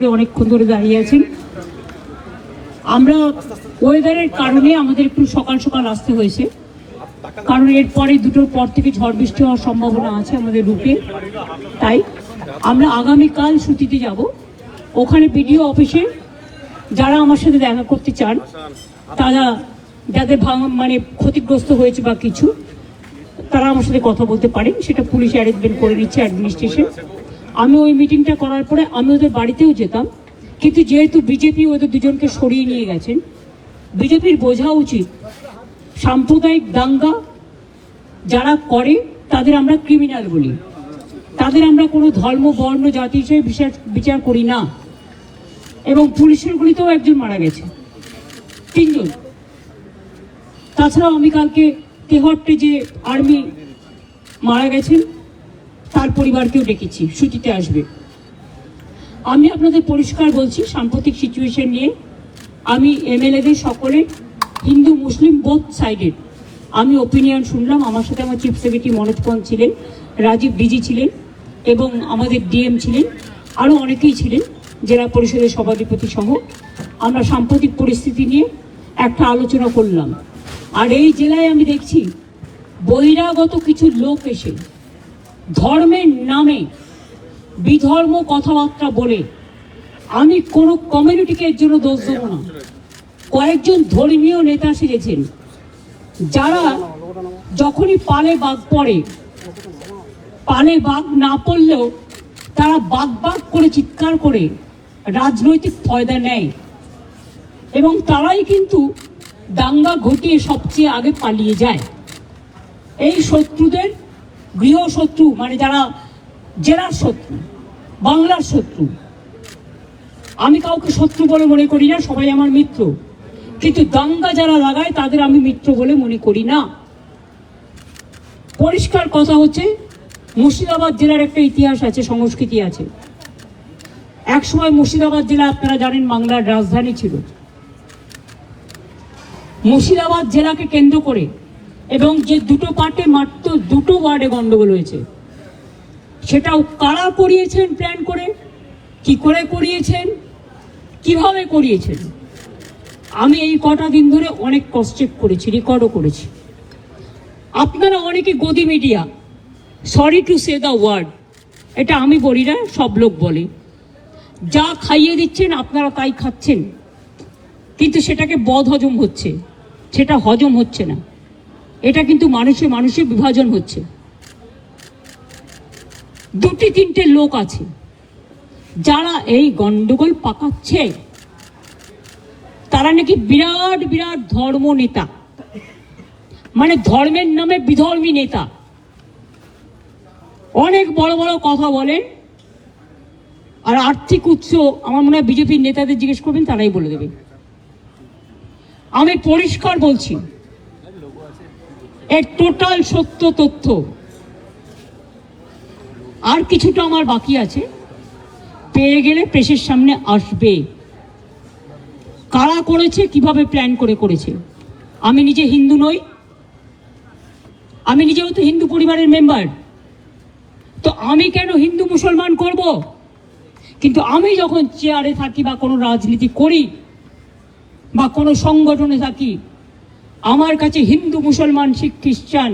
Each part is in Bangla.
অনেকক্ষণ ধরে দাঁড়িয়ে আছেন। আমরা ওয়েদারের কারণে আমাদের একটু সকাল সকাল আসতে হয়েছে, কারণ এরপরে দুটোর পর থেকে ঝড় বৃষ্টি হওয়ার সম্ভাবনা আছে আমাদের রুটে। তাই আমরা আগামীকাল ছুটিতে যাব। ওখানে বিডিও অফিসে যারা আমার সাথে দেখা করতে চান, তারা যাদের মানে ক্ষতিগ্রস্ত হয়েছে বা কিছু, তারা আমার সাথে কথা বলতে পারেন। সেটা পুলিশ অ্যারেঞ্জমেন্ট করে নিচ্ছে, অ্যাডমিনিস্ট্রেশন। আমি ওই মিটিংটা করার পরে আমি ওদের বাড়িতেও যেতাম, কিন্তু যেহেতু বিজেপি ওদের দুজনকে সরিয়ে নিয়ে গেছেন, বিজেপির বোঝা উচিত সাম্প্রদায়িক দাঙ্গা যারা করে তাদের আমরা ক্রিমিনাল বলি, তাদের আমরা কোনো ধর্ম বর্ণ জাতি হিসেবে বিচার করি না। এবং পুলিশের গুলিতেও একজন মারা গেছে, 3 জন। তাছাড়াও আমি কালকে তেহট্টে যে আর্মি মারা গেছেন তার পরিবারকেও ডেকেছি, ছুটিতে আসবে। আমি আপনাদের পরিষ্কার বলছি, সাম্প্রতিক সিচুয়েশন নিয়ে আমি এমএলএদের সকলে, হিন্দু মুসলিম বোথ সাইডের, আমি ওপিনিয়ন শুনলাম। আমার সাথে আমার চিফ সেক্রেটারি মনোজ পন্ত ছিলেন, রাজীব ডিজি ছিলেন এবং আমাদের ডিএম ছিলেন, আরও অনেকেই ছিলেন, জেলা পরিষদের সভাধিপতি সহ। আমরা সাম্প্রতিক পরিস্থিতি নিয়ে একটা আলোচনা করলাম। আর এই জেলায় আমি দেখছি বহিরাগত কিছু লোক এসে ধর্মের নামে বিধর্ম কথাবার্তা বলে, আমি কোনো কমিউনিটিকে এর জন্য দোষ দেব না। কয়েকজন ধর্মীয় নেতা সেজেছেন, যারা যখনই পালে বাঘ পড়ে, পালে বাঘ না পড়লেও তারা বাঘ বাঘ করে চিৎকার করে রাজনৈতিক ফয়দা নেয়, এবং তারাই কিন্তু দাঙ্গা ঘটিয়ে সবচেয়ে আগে পালিয়ে যায়। এই শত্রুদের গৃহশত্রু, মানে যারা জেলার শত্রু, বাংলার শত্রু, আমি কাউকে শত্রু বলে মনে করি না, সবাই আমার মিত্র, কিন্তু দাঙ্গা যারা লাগায় তাদের আমি মিত্র বলে মনে করি না। পরিষ্কার কথা হচ্ছে, মুর্শিদাবাদ জেলার একটা ইতিহাস আছে, সংস্কৃতি আছে। একসময় মুর্শিদাবাদ জেলা, আপনারা জানেন, বাংলার রাজধানী ছিল। মুর্শিদাবাদ জেলাকে কেন্দ্র করে এবং যে দুটো পার্টে মাত্র 2টো ওয়ার্ডে গন্ডগোল হয়েছে, সেটাও কারা করিয়েছেন, প্ল্যান করে, কি করে করিয়েছেন, কিভাবে করিয়েছেন, আমি এই কটা দিন ধরে অনেক ক্রস চেক করেছি, রেকর্ডও করেছি। আপনারা অনেকে গদি media, sorry to say the word, এটা আমি বলি না, সব লোক বলে, যা খাইয়ে দিচ্ছেন আপনারা তাই খাচ্ছেন, কিন্তু সেটাকে বদ হজম হচ্ছে, সেটা হজম হচ্ছে না। এটা কিন্তু মানুষে মানুষে বিভাজন হচ্ছে। 2-3টে লোক আছে যারা এই গন্ডগোল পাকাচ্ছে, তারা নাকি বিরাট বিরাট ধর্ম নেতা, মানে ধর্মের নামে বিধর্মী নেতা, অনেক বড় বড় কথা বলেন। আর আর্থিক উৎস আমার মনে হয় বিজেপির নেতাদের জিজ্ঞেস করবেন, তারাই বলে দেবে। আমি পরিষ্কার বলছি, এর টোটাল সত্য তথ্য। আর কিছুটা আমার বাকি আছে, পেয়ে গেলে প্রেসের সামনে আসবে। কারা করেছে, কিভাবে প্ল্যান করে করেছে। আমি নিজে হিন্দু নই, আমি নিজেও তো হিন্দু পরিবারের মেম্বার, তো আমি কেন হিন্দু মুসলমান করব? কিন্তু আমি যখন চেয়ারে থাকি বা কোনো রাজনীতি করি বা কোনো সংগঠনে থাকি, আমার কাছে হিন্দু মুসলমান শিখ খ্রিস্টান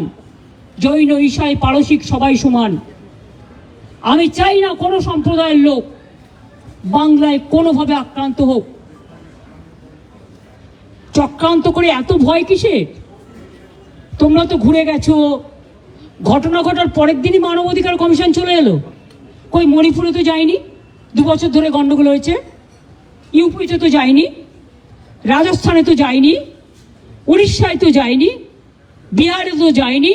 জৈন ঈসাই পারসিক সবাই সমান। আমি চাই না কোনো সম্প্রদায়ের লোক বাংলায় কোনোভাবে আক্রান্ত হোক। চক্রান্ত করে এত ভয় কিসে? তোমরা তো ঘুরে গেছো, ঘটনা ঘটার পরের দিনই মানবাধিকার কমিশন চলে এলো। কই মণিপুরে তো যায়নি, 2 বছর ধরে গন্ডগোল হয়েছে। ইউপিতে তো যায়নি, রাজস্থানে তো যায়নি, উড়িষ্যায় তো যায়নি, বিহারে তো যায়নি,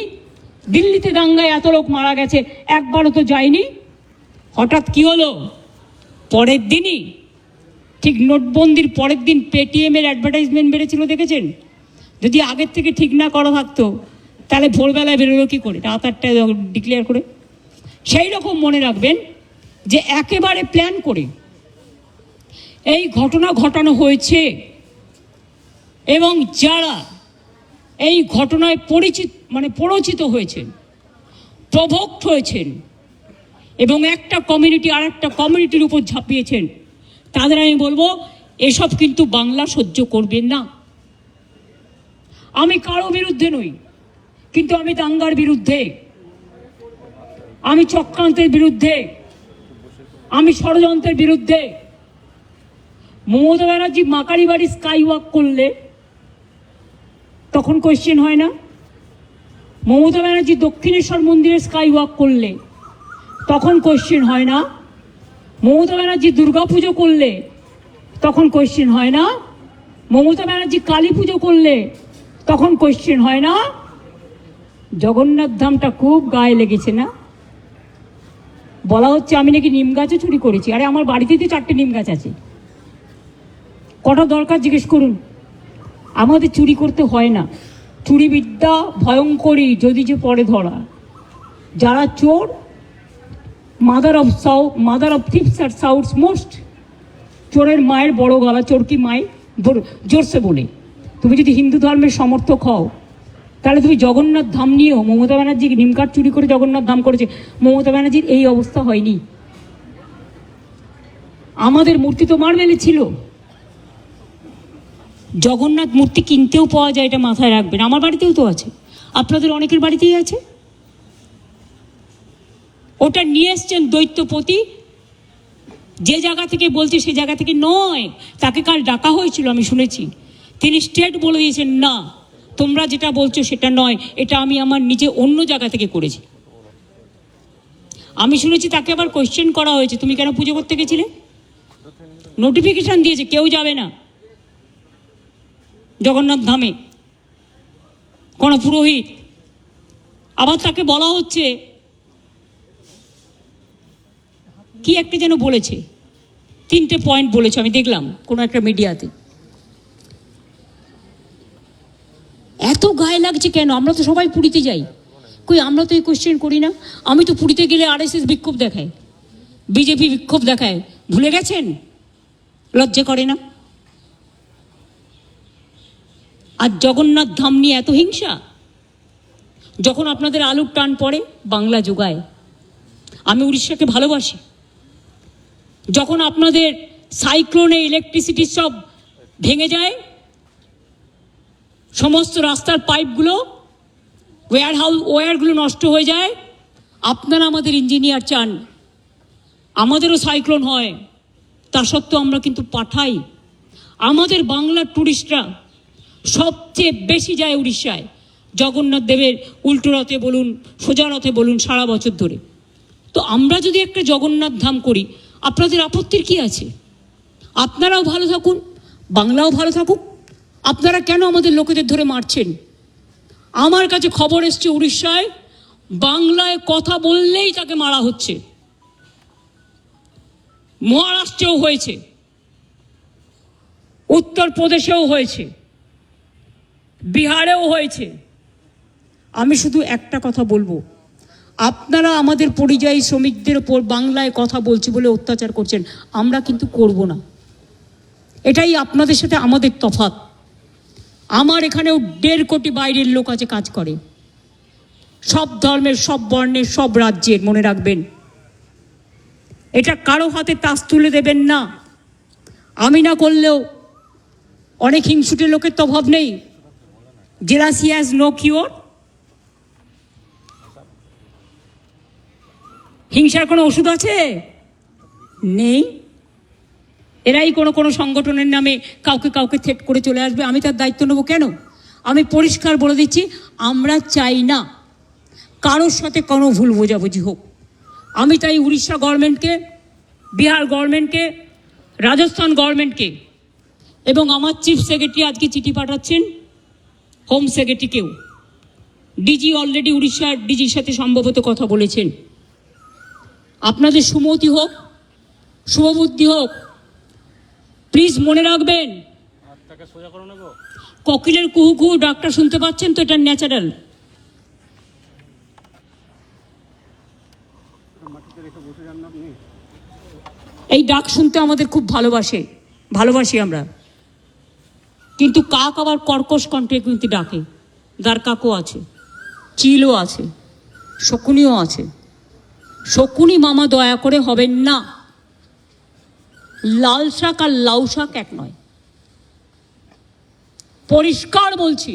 দিল্লিতে দাঙ্গায় এত লোক মারা গেছে, একবারও তো যায়নি। হঠাৎ কি হলো? পরের দিনই, ঠিক নোটবন্দির পরের দিন পেটিএমের অ্যাডভার্টাইজমেন্ট বেড়েছিল, দেখেছেন? যদি আগের থেকে ঠিক না করা থাকতো তাহলে ভোরবেলায় বেরোলো কি করে, রাত 8টায় ডিক্লেয়ার করে। সেই রকম মনে রাখবেন যে একেবারে প্ল্যান করে এই ঘটনা ঘটানো হয়েছে, এবং যারা এই ঘটনায় পরিচিত হয়েছেন, প্রভোক্ট হয়েছেন এবং একটা কমিউনিটি আর একটা কমিউনিটির উপর ঝাঁপিয়েছেন, তাদের আমি বলবো এসব কিন্তু বাংলা সহ্য করবেন না। আমি কারো বিরুদ্ধে নই, কিন্তু আমি দাঙ্গার বিরুদ্ধে, আমি চক্রান্তের বিরুদ্ধে, আমি ষড়যন্ত্রের বিরুদ্ধে। মমতা ব্যানার্জি মাকারি বাড়ি স্কাই ওয়াক করলে তখন কোয়েশ্চেন হয় না? মমতা ব্যানার্জি দক্ষিণেশ্বর মন্দিরে স্কাই ওয়াক করলে তখন কোয়েশ্চেন হয় না? মমতা ব্যানার্জি দুর্গাপুজো করলে তখন কোয়েশ্চেন হয় না? মমতা ব্যানার্জি কালী পুজো করলে তখন কোয়েশ্চেন হয় না? জগন্নাথ ধামটা খুব গায়ে লেগেছে না? বলা হচ্ছে আমি নাকি নিম গাছও চুরি করেছি। আরে আমার বাড়িতেই তো 4টে নিম গাছ আছে, কটা দরকার জিজ্ঞেস করুন। আমাদের চুরি করতে হয় না। চুরি বিদ্যা ভয়ঙ্করী যদি যে পরে ধরা। যারা চোর, মাদার অফ থিপস আর সাউথস মোস্ট। চোরের মায়ের বড় গলা, চোর কি মাই জোরসে বলে। তুমি যদি হিন্দু ধর্মের সমর্থক হও তাহলে তুমি জগন্নাথ ধাম নিয়েও, মমতা ব্যানার্জি নিমকাঠ চুরি করে জগন্নাথ ধাম করেছে, মমতা ব্যানার্জির এই অবস্থা হয়নি। আমাদের মূর্তি তো মার্বেলে ছিল। জগন্নাথ মূর্তি কিনতেও পাওয়া যায়, এটা মাথায় রাখবেন। আমার বাড়িতেও তো আছে, আপনাদের অনেকের বাড়িতেই আছে। ওটা নিয়ে এসছেন দৈত্যপতি, যে জায়গা থেকে বলছে সে জায়গা থেকে নয়। তাকে কাল ডাকা হয়েছিল, আমি শুনেছি। তিনি স্টেট বলে দিয়েছেন, না তোমরা যেটা বলছো সেটা নয়, এটা আমি আমার নিজে অন্য জায়গা থেকে করেছি। আমি শুনেছি তাকে আবার কোয়েশ্চেন করা হয়েছে, তুমি কেন পুজো করতে গেছিলে? নোটিফিকেশন দিয়েছে কেউ যাবে না জগন্নাথ ধামে, কোন পুরোহিত। আবার তাকে বলা হচ্ছে কি একটা যেন বলেছে, 3টে পয়েন্ট বলেছে, আমি দেখলাম কোনো একটা মিডিয়াতে। এত গায়ে লাগছে কেন? আমরা তো সবাই পুরীতে যাই, কই আমরা তো এই কোয়েশ্চেন করি না। আমি তো পুরীতে গেলে RSS বিক্ষোভ দেখায়, বিজেপি বিক্ষোভ দেখায়, ভুলে গেছেন? লজ্জা করে না? আর জগন্নাথ ধাম নিয়ে এত হিংসা। যখন আপনাদের আলুর টান পড়ে বাংলা যোগায়। আমি উড়িষ্যাকে ভালোবাসি। যখন আপনাদের সাইক্লোনে ইলেকট্রিসিটি সব ভেঙে যায়, সমস্ত রাস্তার পাইপগুলো, ওয়্যারগুলো নষ্ট হয়ে যায়, আপনারা আমাদের ইঞ্জিনিয়ার চান আমাদেরও সাইক্লোন হয়, তা সত্ত্বেও আমরা কিন্তু পাঠাই। আমাদের বাংলার টুরিস্টরা সবচেয়ে বেশি যায় উড়িষ্যায়, জগন্নাথ দেবের উল্টো রথে বলুন, সোজা রথে বলুন, সারা বছর ধরে। তো আমরা যদি একটা জগন্নাথ ধাম করি, আপনাদের আপত্তির কি আছে? আপনারাও ভালো থাকুন, বাংলাও ভালো থাকুক। আপনারা কেন আমাদের লোকেদের ধরে মারছেন? আমার কাছে খবর এসছে উড়িষ্যায় বাংলায় কথা বললেই তাকে মারা হচ্ছে। মহারাষ্ট্রেও হয়েছে, উত্তরপ্রদেশেও হয়েছে, বিহারেও হয়েছে। আমি শুধু একটা কথা বলবো, আপনারা আমাদের পরিযায়ী শ্রমিকদের ওপর বাংলায় কথা বলছি বলে অত্যাচার করছেন, আমরা কিন্তু করব না। এটাই আপনাদের সাথে আমাদের তফাৎ। আমার এখানেও 1.5 কোটি বাইরের লোক আছে, কাজ করে, সব ধর্মের, সব বর্ণের, সব রাজ্যের। মনে রাখবেন, এটা কারো হাতে তাস তুলে দেবেন না। আমি না করলেও অনেক হিংসুটে লোকের তো অভাব নেই। Jealousy has no cure. হিংসার কোনো ওষুধ আছে? নেই। এরাই কোনো সংগঠনের নামে কাউকে থ্রেট করে চলে আসবে, আমি তার দায়িত্ব নেবো কেন? আমি পরিষ্কার বলে দিচ্ছি, আমরা চাই না কারোর সাথে কোনো ভুল বোঝাবুঝি হোক। আমি তাই উড়িষ্যা গভর্নমেন্টকে, বিহার গভর্নমেন্টকে, রাজস্থান গভর্নমেন্টকে এবং আমার চিফ সেক্রেটারি আজকে চিঠি পাঠাচ্ছেন হোম সেক্রেটারিকেও। ডিজি অলরেডি উড়িষ্যার ডিজির সাথে সম্ভবত কথা বলেছেন। আপনাদের সুমতি হোক, শুভবুদ্ধি হোক। প্লিজ মনে রাখবেন, কোকিলের কুহু কুহু ডাকটা শুনতে পাচ্ছেন তো? এটা ন্যাচারাল। এই ডাক শুনতে আমাদের খুব ভালোবাসি আমরা। কিন্তু কাক আবার কর্কশ কণ্ঠে কিন্তু ডাকে। দার কাকও আছে, চিলও আছে, শকুনিও আছে। শকুনি মামা দয়া করে হবেন না। লাল শাক আর লাউ শাক এক নয়, পরিষ্কার বলছি।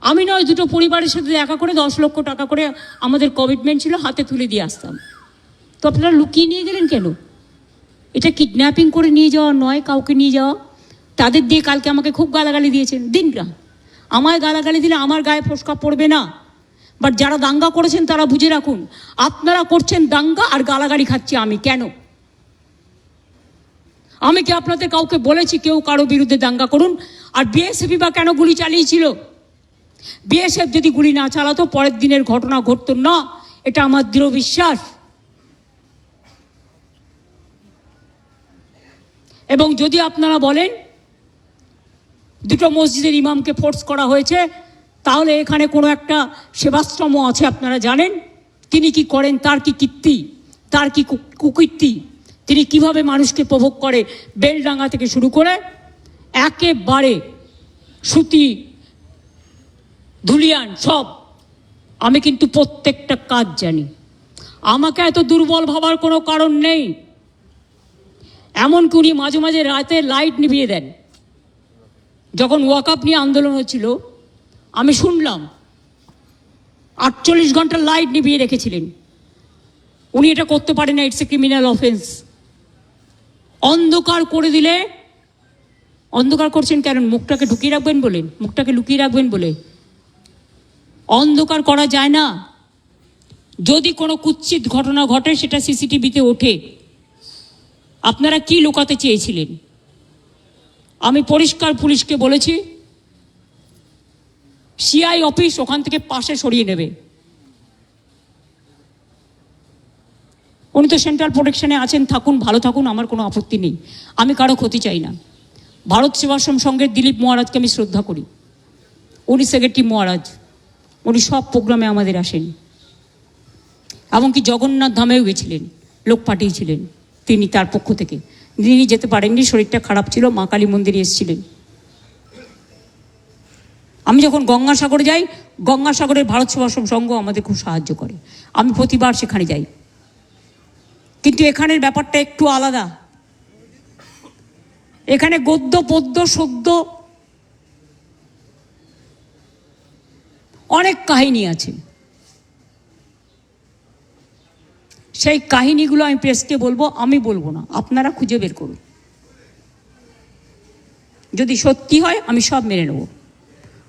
আমি নয়, দুটো পরিবারের সাথে দেখা করে 10 লক্ষ টাকা করে আমাদের কমিটমেন্ট ছিল, হাতে তুলে দিয়ে আসতাম। তো আপনারা লুকিয়ে নিয়ে গেলেন কেন? এটা কিডন্যাপিং করে নিয়ে যাওয়া নয়, কাউকে নিয়ে যাওয়া। তাদের দিয়ে কালকে আমাকে খুব গালাগালি দিয়েছেন, দিন না, আমায় গালাগালি দিলে আমার গায়ে ফোসকা পড়বে না। বাট যারা দাঙ্গা করেছেন তারা বুঝে রাখুন, আপনারা করছেন দাঙ্গা আর গালাগালি খাচ্ছি আমি। কেন? আমি কি আপনাদের কাউকে বলেছি কেউ কারো বিরুদ্ধে দাঙ্গা করুন? আর বিএসএফ বা কেন গুলি চালিয়েছিল? বিএসএফ যদি গুলি না চালাতো পরের দিনের ঘটনা ঘটতো না, এটা আমার দৃঢ় বিশ্বাস। এবং যদি আপনারা বলেন দুটো মসজিদের ইমামকে ফোর্স করা হয়েছে, তাহলে এখানে কোনো একটা সেবাশ্রম আছে, আপনারা জানেন তিনি কি করেন, তার কি কীর্তি, তার কি কুকীর্তি, তিনি কিভাবে মানুষকে প্রভোগ করে, বেলডাঙ্গা থেকে শুরু করে একেবারে সুতি ধুলিয়ান সব। আমি কিন্তু প্রত্যেকটা কাজ জানি। আমাকে এত দুর্বল ভাবার কোনো কারণ নেই। এমনকি উনি মাঝে মাঝে রাতে লাইট নিভিয়ে দেন। যখন ওয়াকআপ নিয়ে আন্দোলন হচ্ছিল আমি শুনলাম 48 ঘন্টা লাইট নিভিয়ে রেখেছিলেন। উনি এটা করতে পারেন না, ইটস এ ক্রিমিনাল অফেন্স। অন্ধকার করে দিলে, অন্ধকার করছেন কেন? মুখটাকে ঢুকিয়ে রাখবেন বলেন, মুখটাকে লুকিয়ে রাখবেন বলে? অন্ধকার করা যায় না। যদি কোনো কুৎসিত ঘটনা ঘটে সেটা সিসিটিভিতে ওঠে। আপনারা কি লুকাতে চেয়েছিলেন? আমি পরিষ্কার পুলিশকে বলেছি সিআই অফিস ওখান থেকে পাশে সরিয়ে নেবে। উনি তো সেন্ট্রাল প্রোটেকশনে আছেন, থাকুন, ভালো থাকুন, আমার কোনো আপত্তি নেই। আমি কারো ক্ষতি চাই না। ভারত সেবাশ্রম সংঘের দিলীপ মহারাজকে আমি শ্রদ্ধা করি। উনি সেক্রেটারি মহারাজ, উনি সব প্রোগ্রামে আমাদের আসেন। এমনকি জগন্নাথ ধামেও গেছিলেন, লোক পাঠিয়েছিলেন তিনি তার পক্ষ থেকে। তিনি যেতে পারেননি, শরীরটা খারাপ ছিল, মা কালী মন্দিরে এসেছিলেন। আমি যখন গঙ্গাসাগরে যাই, গঙ্গাসাগরের ভারত সেবাশ্রম সংঘ আমাদের খুব সাহায্য করে, আমি প্রতিবার সেখানে যাই। কিন্তু এখানের ব্যাপারটা একটু আলাদা। এখানে গদ্য পদ্য সদ্য অনেক কাহিনী আছে। সেই কাহিনীগুলো আমি প্রেসকে বলবো, আমি বলবো না, আপনারা খুঁজে বের করুন। যদি সত্যি হয় আমি সব মেনে নেব,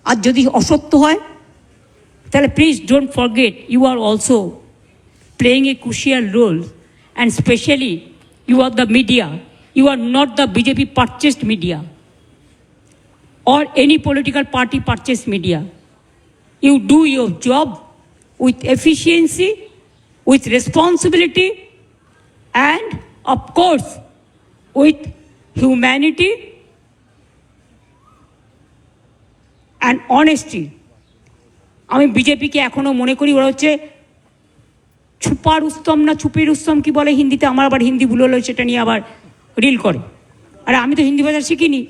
আর যদি অসত্য হয় তাহলে please don't forget you are also playing a crucial role, and especially you are the media. You are not the BJP purchased media or any political party purchased media. You do your job with efficiency, with responsibility, and of course with humanity and honesty. আমি বিজেপিকে এখনো মনে করি ওরা হচ্ছে ছুপা রুস্তম না ছুপি রুস্তম কি বলে হিন্দিতে, আমার আবার হিন্দি ভুল হলো, সেটা নিয়ে আবার রিল করে। আরে আমি তো হিন্দি ভাষা শিখিনি,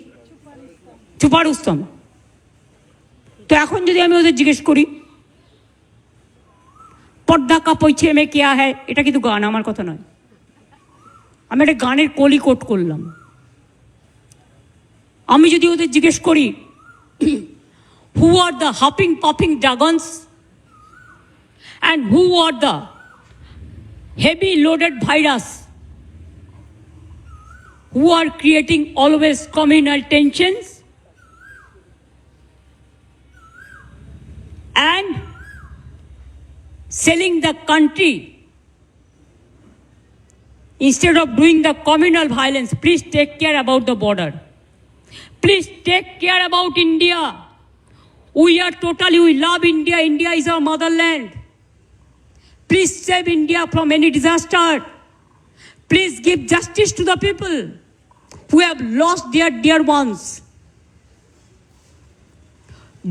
ছুপা রুস্তম। তো এখন যদি আমি ওদের জিজ্ঞেস করি পর্দা কা পৈছে মে কেয়া হ্যায়, এটা কিন্তু গান, আমার কথা নয়। আমি একটা গানের কলি কোট করলাম। আমি যদি ওদের জিজ্ঞেস করি who are the huffing puffing dragons and who are the heavy loaded virus who are creating always communal tensions and selling the country instead of doing the communal violence. Please take care about the border. Please take care about India. We love India. India is our motherland. Please save India from any disaster. Please give justice to the people who have lost their dear ones.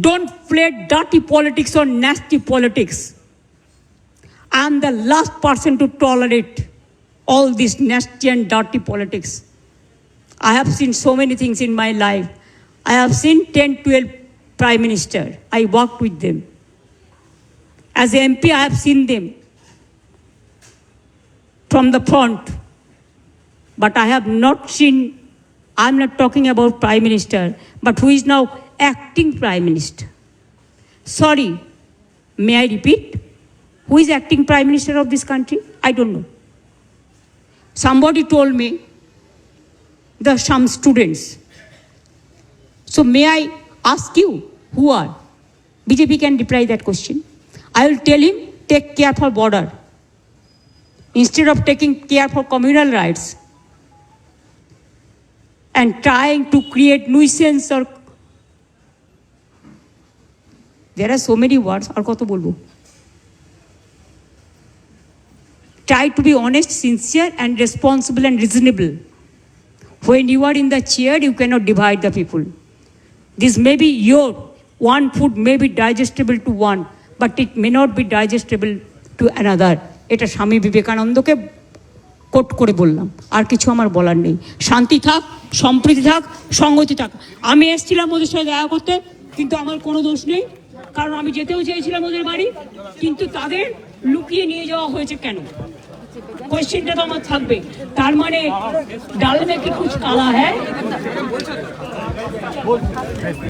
Don't play dirty politics or nasty politics. I am the last person to tolerate all this nasty and dirty politics. I have seen so many things in my life. I have seen 10, 12 Prime Minister. I worked with them. As a MP, I have seen them from the front. but I have not seen, I'm not talking about Prime Minister, but who is now acting Prime Minister. Sorry, may I repeat? Who is acting Prime Minister of this country? I don't know. Somebody told me there are some students. So may I ask you, who are? BJP can reply that question. I will tell him, take care for border. Instead of taking care for communal rights and trying to create nuisance or there are so many words, আর কত বলবো? Try to be honest, sincere and responsible and reasonable. When you are in the chair, you cannot divide the people. This may be your one food may be digestible to one, but it may not be digestible to another. এটা স্বামী বিবেকানন্দকে কোট করে বললাম, আর কিছু আমার বলার নেই। শান্তি থাক, সম্প্রীতি থাক, সংগতি থাক। আমি এসেছিলাম ওদের সাথে দেখা করতে, কিন্তু আমার কোনো দোষ নেই, কারণ আমি যেতেও চেয়েছিলাম ওদের বাড়ি, কিন্তু তাদের লুকিয়ে নিয়ে যাওয়া হয়েছে কেন? কোয়েশ্চেনটা তো আমার থাকবে। তার মানে ডাল মে কি কুছ কালা হ্যায়?